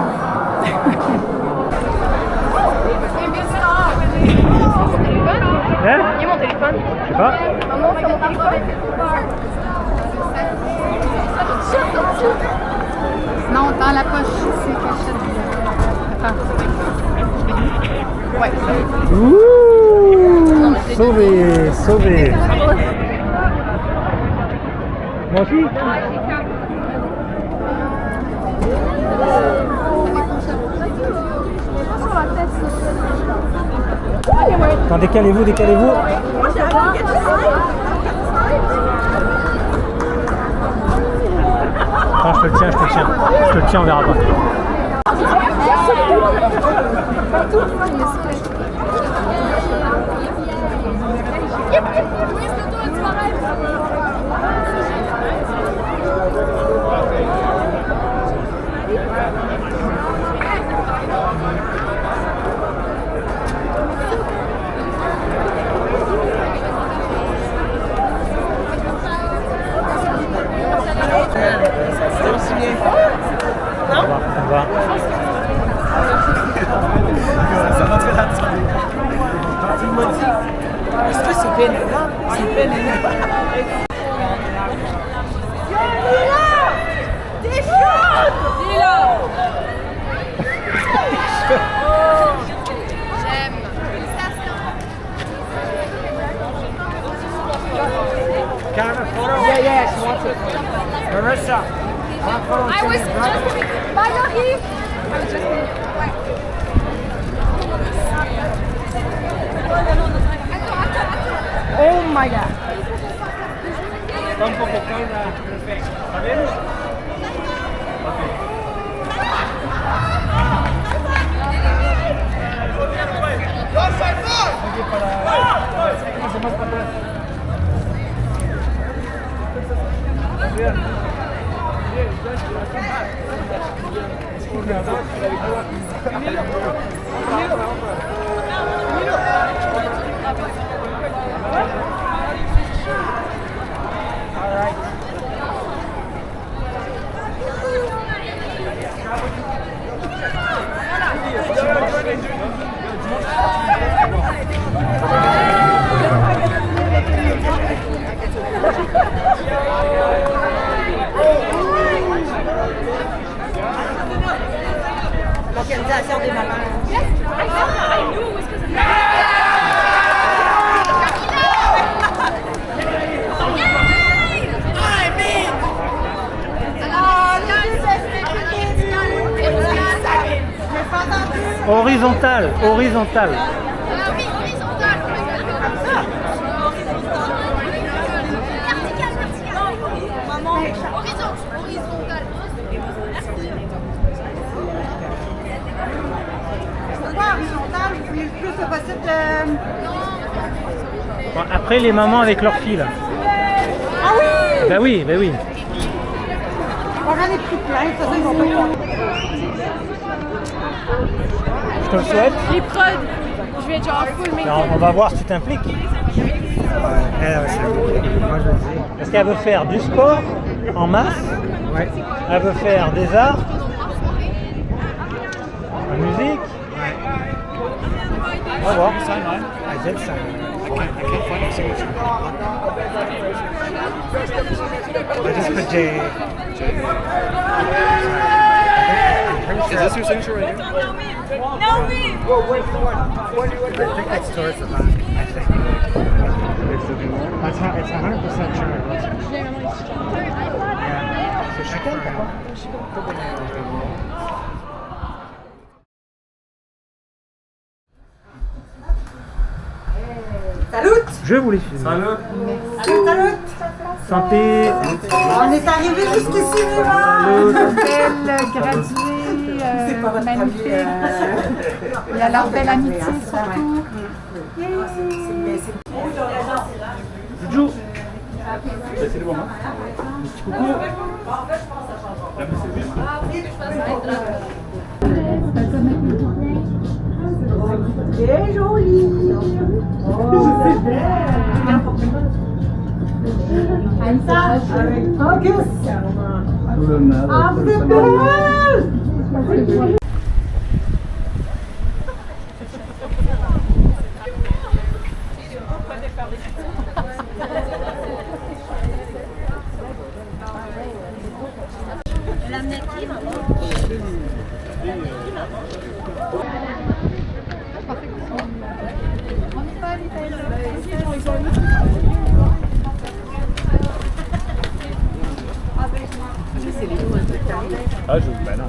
Hein? Il y a mon téléphone. Je sais pas. Maman, c'est mon téléphone. Non, dans la poche, c'est cachette. Attends. Ouais. Ouh, sauvé, sauvé. Moi aussi? Attends, décalez-vous, décalez-vous. Attends, je te le tiens, je te le tiens. Je te le tiens, on verra pas. Yeah, yeah, she wants it. Marissa. I was just... Marie! I was just... Oh my god. Está un poco calda. Perfecto. ¿Está bien? L'organisation des mamans. Horizontal, horizontal. Ah oui, horizontal. Comme ça. Vertical, vertical. Maman. Horizontal. Pourquoi horizontal? Vous voulez le plus possible de... Bon, après les mamans avec leurs filles là. Ah oui! Bah oui, bah oui. On j'en ai pris plein, de toute façon ils vont pas y Je te le souhaite. Les prods. Je vais être genre full make-up. Alors, on va voir si tu t'impliques. Est-ce qu'elle veut faire du sport en masse? Ouais. Elle veut faire des arts? La musique? On va voir. Is this your signature right here? No, me! Well, where's the one? What do you want? I think that's towards the back. I think. It's 100% sure. Salut! Je voulais filmer. Salut! Salut! Santé! On est arrivé jusqu'ici, Salut! Belle graduée, magnifique. Il y a leur belle amitié surtout. Joujou! C'est le moment. Coucou! C'est joli! Ça, avec focus! Ah, vous êtes belle! Ah, je ben non.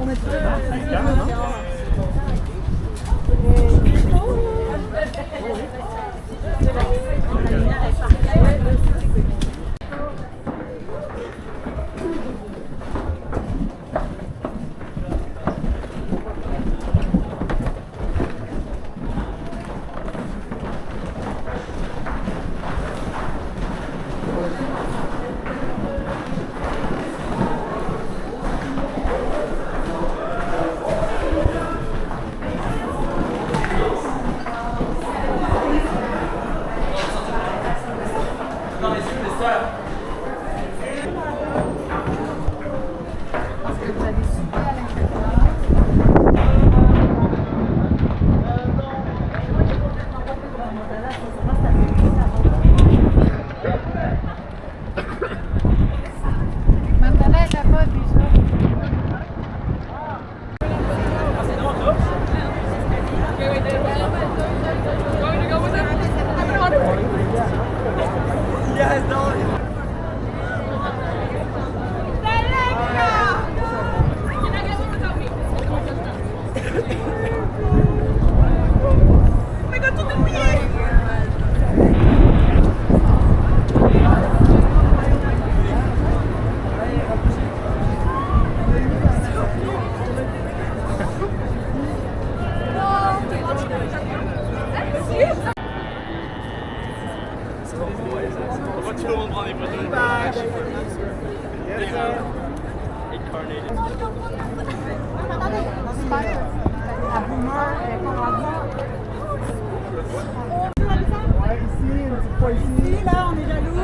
Ici, là, on est jaloux.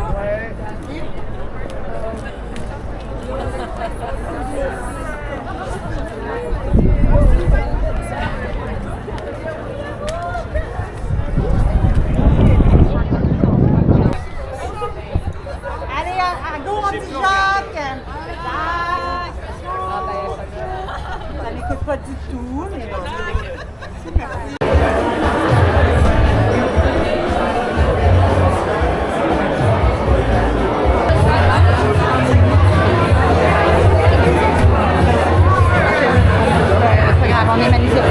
Allez, à go, anti-Jacques. Ça n'écoute pas du tout, mais merci. On est magnifique.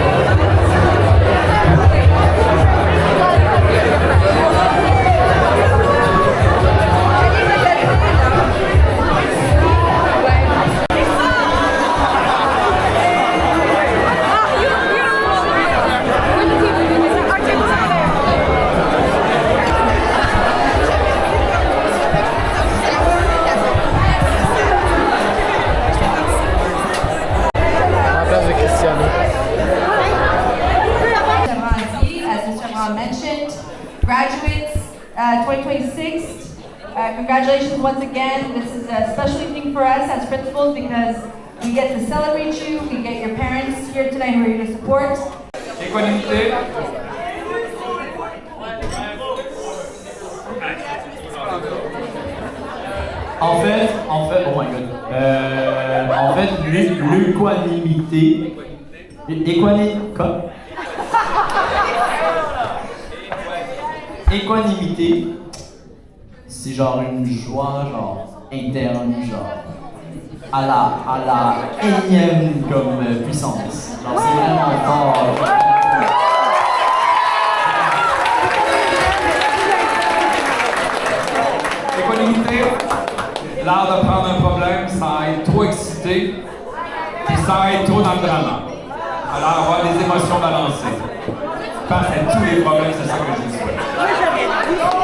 Mentioned, graduates 2026, congratulations once again. This is a special evening for us as principals because we get to celebrate you, we get your parents here tonight who are here to support. Équanimité. En fait, oh my god. En fait, l'équanimité. Équanimité, c'est genre une joie, genre interne, genre à la énième comme puissance. Genre c'est vraiment fort. Équanimité, l'art de prendre un problème sans être trop excité et sans être trop dans le drama. Alors avoir des émotions balancées. Face à tous les problèmes, c'est ça que je souhaite.